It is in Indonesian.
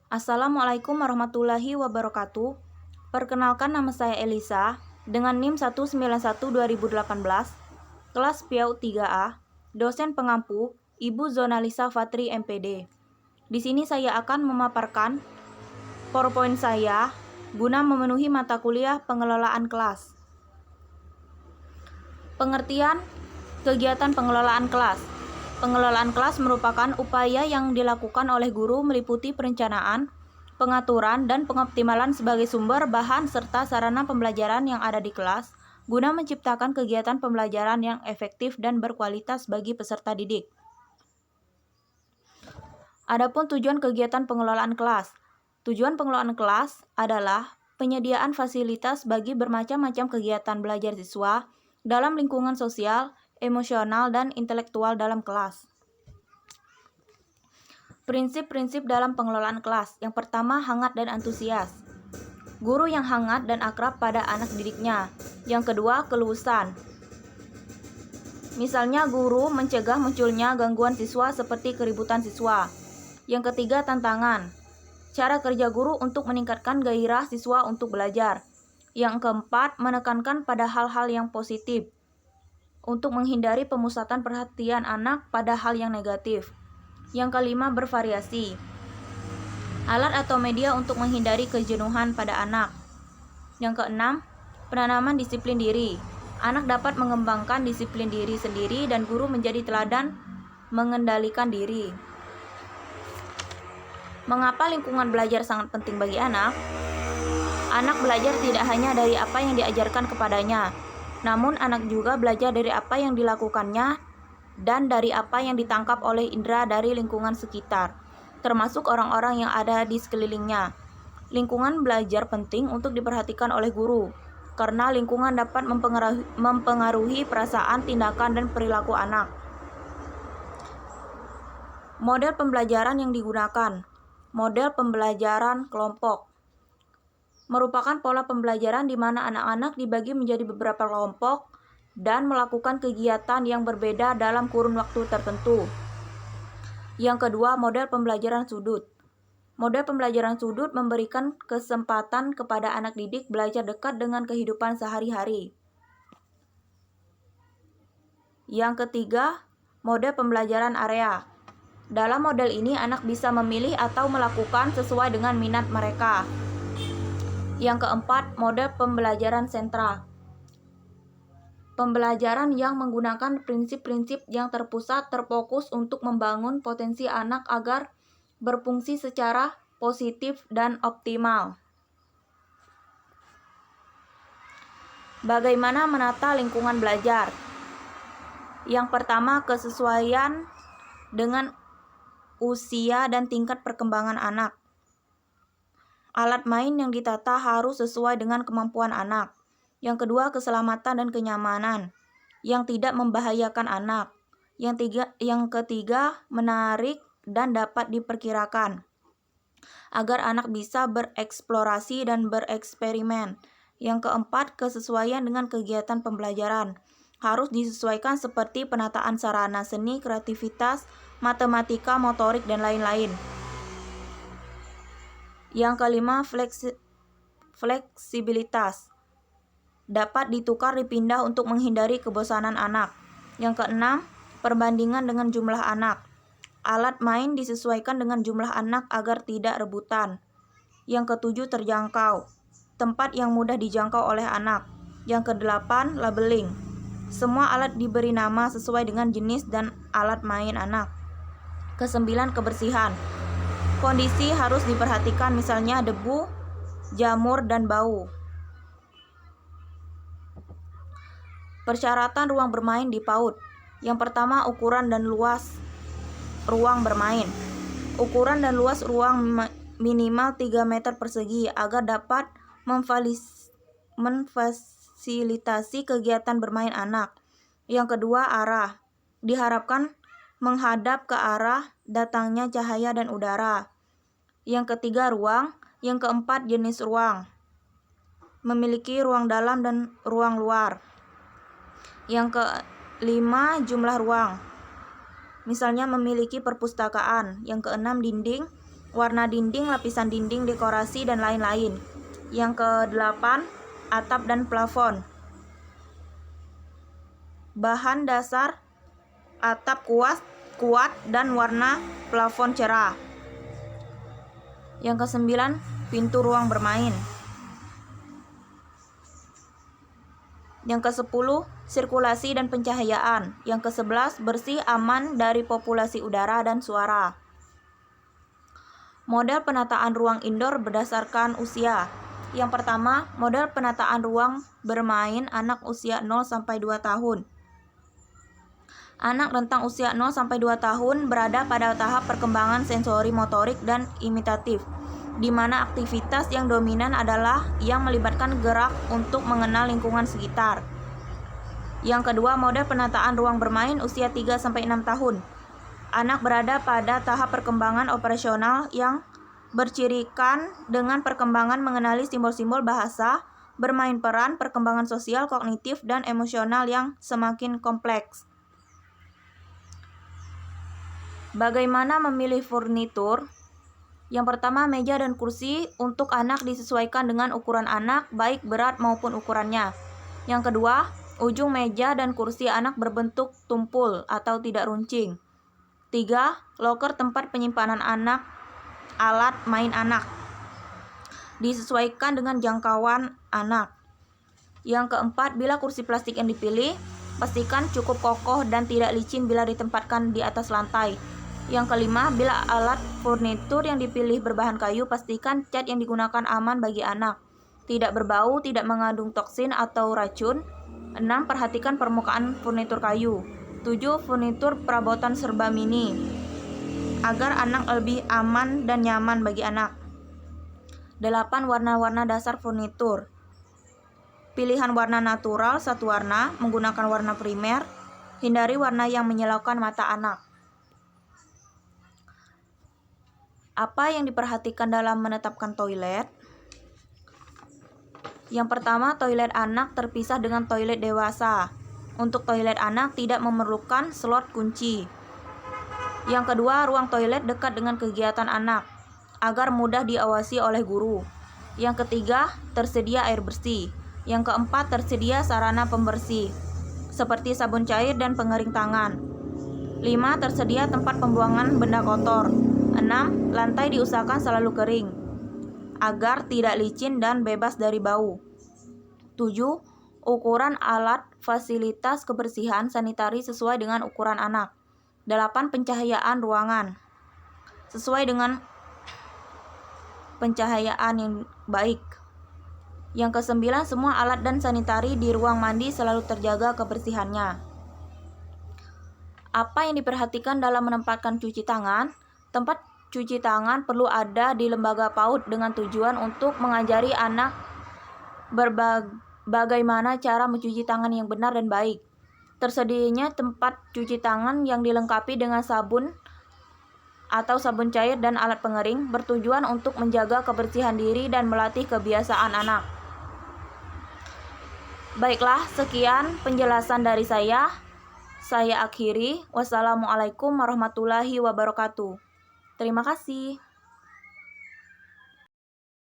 Assalamualaikum warahmatullahi wabarakatuh. Perkenalkan, nama saya Elisa dengan NIM 191-2018, kelas PIAU 3A, dosen pengampu Ibu Zonalisa Fatri MPD. Di sini saya akan memaparkan PowerPoint saya guna memenuhi mata kuliah pengelolaan kelas. Pengertian kegiatan pengelolaan kelas. Pengelolaan kelas merupakan upaya yang dilakukan oleh guru meliputi perencanaan, pengaturan, dan pengoptimalan sebagai sumber, bahan, serta sarana pembelajaran yang ada di kelas, guna menciptakan kegiatan pembelajaran yang efektif dan berkualitas bagi peserta didik. Adapun tujuan kegiatan pengelolaan kelas. Tujuan pengelolaan kelas adalah penyediaan fasilitas bagi bermacam-macam kegiatan belajar siswa dalam lingkungan sosial, emosional, dan intelektual dalam kelas. Prinsip-prinsip dalam pengelolaan kelas. Yang pertama, hangat dan antusias. Guru yang hangat dan akrab pada anak didiknya. Yang kedua, keluasan. Misalnya, guru mencegah munculnya gangguan siswa seperti keributan siswa. Yang ketiga, tantangan. Cara kerja guru untuk meningkatkan gairah siswa untuk belajar. Yang keempat, menekankan pada hal-hal yang positif untuk menghindari pemusatan perhatian anak pada hal yang negatif. Yang kelima, bervariasi. Alat atau media untuk menghindari kejenuhan pada anak. Yang keenam, penanaman disiplin diri. Anak dapat mengembangkan disiplin diri sendiri dan guru menjadi teladan mengendalikan diri. Mengapa lingkungan belajar sangat penting bagi anak? Anak belajar tidak hanya dari apa yang diajarkan kepadanya, namun anak juga belajar dari apa yang dilakukannya dan dari apa yang ditangkap oleh indera dari lingkungan sekitar, termasuk orang-orang yang ada di sekelilingnya. Lingkungan belajar penting untuk diperhatikan oleh guru, karena lingkungan dapat mempengaruhi perasaan, tindakan, dan perilaku anak. Model pembelajaran yang digunakan. Model pembelajaran kelompok merupakan pola pembelajaran di mana anak-anak dibagi menjadi beberapa kelompok dan melakukan kegiatan yang berbeda dalam kurun waktu tertentu. Yang kedua, model pembelajaran sudut. Model pembelajaran sudut memberikan kesempatan kepada anak didik belajar dekat dengan kehidupan sehari-hari. Yang ketiga, model pembelajaran area. Dalam model ini, anak bisa memilih atau melakukan sesuai dengan minat mereka. Yang keempat, model pembelajaran sentra. Pembelajaran yang menggunakan prinsip-prinsip yang terpusat, terfokus untuk membangun potensi anak agar berfungsi secara positif dan optimal. Bagaimana menata lingkungan belajar? Yang pertama, kesesuaian dengan usia dan tingkat perkembangan anak. Alat main yang ditata harus sesuai dengan kemampuan anak. Yang kedua, keselamatan dan kenyamanan yang tidak membahayakan anak. Yang ketiga, menarik dan dapat diperkirakan agar anak bisa bereksplorasi dan bereksperimen. Yang keempat, kesesuaian dengan kegiatan pembelajaran harus disesuaikan seperti penataan sarana seni, kreativitas, matematika, motorik, dan lain-lain. Yang kelima, fleksibilitas. Dapat ditukar dipindah untuk menghindari kebosanan anak. Yang keenam, perbandingan dengan jumlah anak. Alat main disesuaikan dengan jumlah anak agar tidak rebutan. Yang ketujuh, terjangkau. Tempat yang mudah dijangkau oleh anak. Yang kedelapan, labeling. Semua alat diberi nama sesuai dengan jenis dan alat main anak. Kesembilan, kebersihan. Kondisi harus diperhatikan, misalnya debu, jamur, dan bau. Persyaratan ruang bermain di PAUD. Yang pertama, ukuran dan luas ruang bermain. Ukuran dan luas ruang minimal 3 meter persegi agar dapat memfasilitasi kegiatan bermain anak. Yang kedua, arah. Diharapkan menghadap ke arah datangnya cahaya dan udara. Yang ketiga, ruang. Yang keempat, jenis ruang. Memiliki ruang dalam dan ruang luar. Yang kelima, jumlah ruang. Misalnya memiliki perpustakaan. Yang keenam, dinding. warna dinding, lapisan dinding, dekorasi, dan lain-lain. Yang ke-8, atap dan plafon. Bahan dasar atap kuat dan warna plafon cerah. Yang ke-9, pintu ruang bermain. Yang ke-10, sirkulasi dan pencahayaan. Yang ke-11, bersih, aman dari populasi udara dan suara. Model penataan ruang indoor berdasarkan usia. Yang pertama, model penataan ruang bermain anak usia 0-2 tahun. Anak rentang usia 0-2 tahun berada pada tahap perkembangan sensori motorik dan imitatif, di mana aktivitas yang dominan adalah yang melibatkan gerak untuk mengenal lingkungan sekitar. Yang kedua, model penataan ruang bermain usia 3-6 tahun. Anak berada pada tahap perkembangan operasional yang bercirikan dengan perkembangan mengenali simbol-simbol bahasa, bermain peran, perkembangan sosial, kognitif, dan emosional yang semakin kompleks. Bagaimana memilih furnitur? Yang pertama, meja dan kursi untuk anak disesuaikan dengan ukuran anak, baik berat maupun ukurannya. Yang kedua, ujung meja dan kursi anak berbentuk tumpul atau tidak runcing. 3. Loker tempat penyimpanan anak, alat main anak, disesuaikan dengan jangkauan anak. Yang keempat, bila kursi plastik yang dipilih, pastikan cukup kokoh dan tidak licin bila ditempatkan di atas lantai. Yang kelima, bila alat furnitur yang dipilih berbahan kayu, pastikan cat yang digunakan aman bagi anak, tidak berbau, tidak mengandung toksin atau racun. 6. Perhatikan permukaan furnitur kayu. 7. Furnitur perabotan serba mini, agar anak lebih aman dan nyaman bagi anak. 8. Warna-warna dasar furnitur. Pilihan warna natural satu warna, menggunakan warna primer. Hindari warna yang menyilaukan mata anak. Apa yang diperhatikan dalam menetapkan toilet? Yang pertama, toilet anak terpisah dengan toilet dewasa. Untuk toilet anak tidak memerlukan slot kunci. Yang kedua, ruang toilet dekat dengan kegiatan anak, agar mudah diawasi oleh guru. Yang ketiga, tersedia air bersih. Yang keempat, tersedia sarana pembersih, seperti sabun cair dan pengering tangan. 5. Tersedia tempat pembuangan benda kotor. 6. Lantai diusahakan selalu kering, agar tidak licin dan bebas dari bau. 7. Ukuran alat fasilitas kebersihan sanitari sesuai dengan ukuran anak. 8. Pencahayaan ruangan sesuai dengan pencahayaan yang baik. Yang ke-9, semua alat dan sanitari di ruang mandi selalu terjaga kebersihannya. Apa yang diperhatikan dalam menempatkan cuci tangan? Tempat cuci tangan perlu ada di lembaga PAUD dengan tujuan untuk mengajari anak bagaimana cara mencuci tangan yang benar dan baik. Tersedianya tempat cuci tangan yang dilengkapi dengan sabun atau sabun cair dan alat pengering bertujuan untuk menjaga kebersihan diri dan melatih kebiasaan anak. Baiklah, sekian penjelasan dari saya. Saya akhiri. Wassalamualaikum warahmatullahi wabarakatuh. Terima kasih.